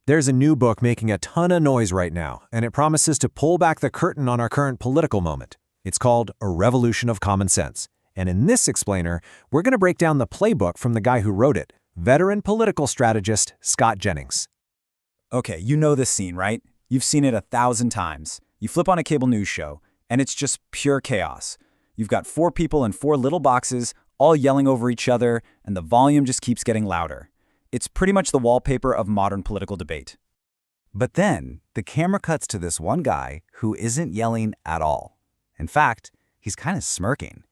There's a new book making a ton of noise right now, and it promises to pull back the curtain on our current political moment. It's called A Revolution of Common Sense. And in this explainer, we're going to break down the playbook from the guy who wrote it, veteran political strategist Scott Jennings. Okay, you know this scene, right? You've seen it 1,000 times. You flip on a cable news show, and it's just pure chaos. You've got 4 people in 4 little boxes, all yelling over each other, and the volume just keeps getting louder. It's pretty much the wallpaper of modern political debate. But then, the camera cuts to this one guy who isn't yelling at all. In fact, he's kind of smirking.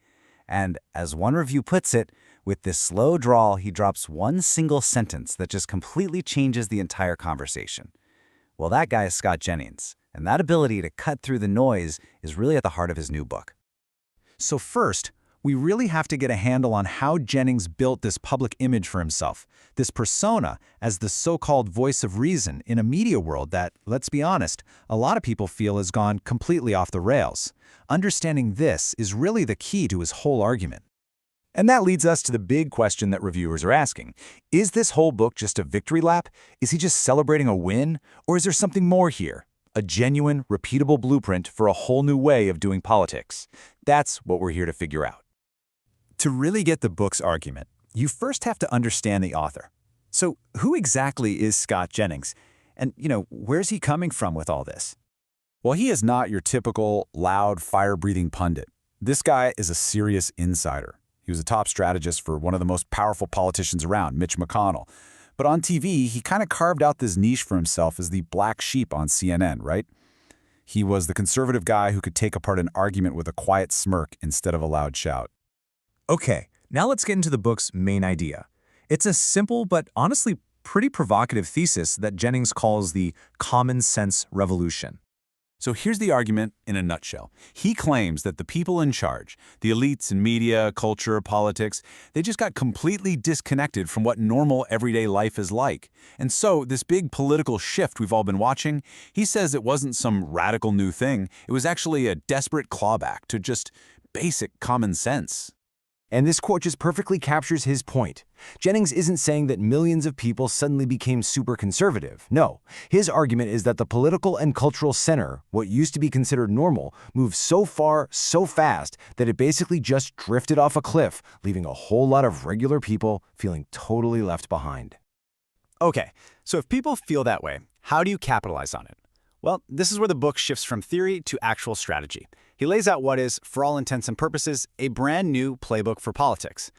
And as one review puts it, with this slow drawl, he drops one single sentence that just completely changes the entire conversation. Well, that guy is Scott Jennings, and that ability to cut through the noise is really at the heart of his new book. So first, we really have to get a handle on how Jennings built this public image for himself, this persona as the so-called voice of reason in a media world that, let's be honest, a lot of people feel has gone completely off the rails. Understanding this is really the key to his whole argument. And that leads us to the big question that reviewers are asking. Is this whole book just a victory lap? Is he just celebrating a win? Or is there something more here? A genuine, repeatable blueprint for a whole new way of doing politics? That's what we're here to figure out. To really get the book's argument, you first have to understand the author. So who exactly is Scott Jennings? And, where's he coming from with all this? Well, he is not your typical, loud, fire-breathing pundit. This guy is a serious insider. He was a top strategist for one of the most powerful politicians around, Mitch McConnell. But on TV, he kind of carved out this niche for himself as the black sheep on CNN, right? He was the conservative guy who could take apart an argument with a quiet smirk instead of a loud shout. Okay, now let's get into the book's main idea. It's a simple but honestly pretty provocative thesis that Jennings calls the common sense revolution. So here's the argument in a nutshell. He claims that the people in charge, the elites in media, culture, politics, they just got completely disconnected from what normal everyday life is like. And so this big political shift we've all been watching, he says it wasn't some radical new thing. It was actually a desperate clawback to just basic common sense. And this quote just perfectly captures his point. Jennings isn't saying that millions of people suddenly became super conservative. No, his argument is that the political and cultural center, what used to be considered normal, moved so far, so fast, that it basically just drifted off a cliff, leaving a whole lot of regular people feeling totally left behind. Okay, so if people feel that way, how do you capitalize on it? Well, this is where the book shifts from theory to actual strategy. He lays out what is, for all intents and purposes, a brand new playbook for politics.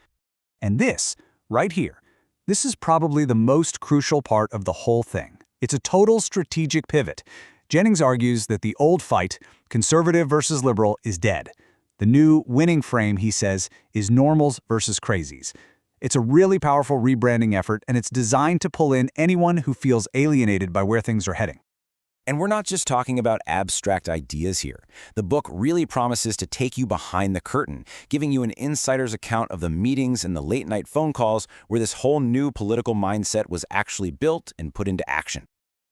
And this, right here, this is probably the most crucial part of the whole thing. It's a total strategic pivot. Jennings argues that the old fight, conservative versus liberal, is dead. The new winning frame, he says, is normals versus crazies. It's a really powerful rebranding effort, and it's designed to pull in anyone who feels alienated by where things are heading. And we're not just talking about abstract ideas here. The book really promises to take you behind the curtain, giving you an insider's account of the meetings and the late-night phone calls where this whole new political mindset was actually built and put into action.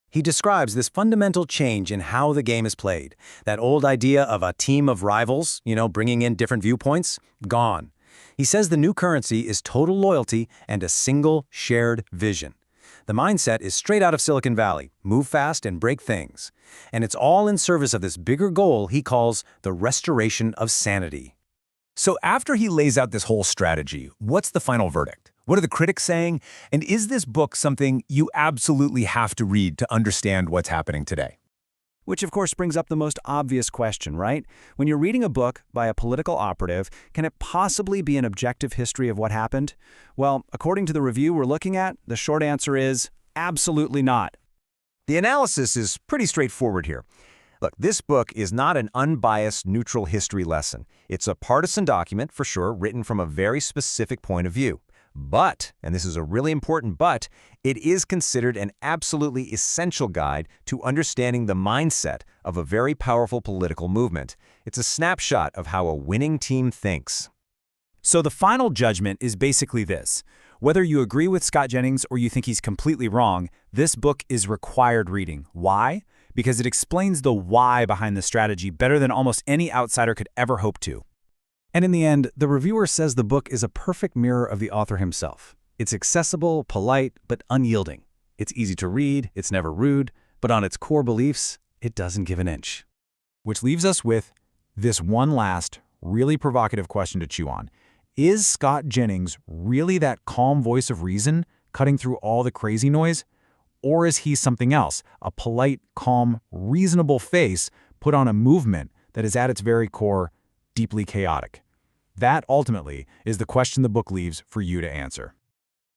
He describes this fundamental change in how the game is played. That old idea of a team of rivals, bringing in different viewpoints, gone. He says the new currency is total loyalty and a single shared vision. The mindset is straight out of Silicon Valley, move fast and break things. And it's all in service of this bigger goal he calls the restoration of sanity. So after he lays out this whole strategy, what's the final verdict? What are the critics saying? And is this book something you absolutely have to read to understand what's happening today? Which of course brings up the most obvious question, right? When you're reading a book by a political operative, can it possibly be an objective history of what happened? Well, according to the review we're looking at, the short answer is absolutely not. The analysis is pretty straightforward here. Look, this book is not an unbiased, neutral history lesson. It's a partisan document, for sure, written from a very specific point of view. But, and this is a really important but, it is considered an absolutely essential guide to understanding the mindset of a very powerful political movement. It's a snapshot of how a winning team thinks. So the final judgment is basically this. Whether you agree with Scott Jennings or you think he's completely wrong, this book is required reading. Why? Because it explains the why behind the strategy better than almost any outsider could ever hope to. And in the end, the reviewer says the book is a perfect mirror of the author himself. It's accessible, polite, but unyielding. It's easy to read, it's never rude, but on its core beliefs, it doesn't give an inch. Which leaves us with this one last, really provocative question to chew on. Is Scott Jennings really that calm voice of reason, cutting through all the crazy noise? Or is he something else, a polite, calm, reasonable face put on a movement that is at its very core deeply chaotic? That, ultimately, is the question the book leaves for you to answer.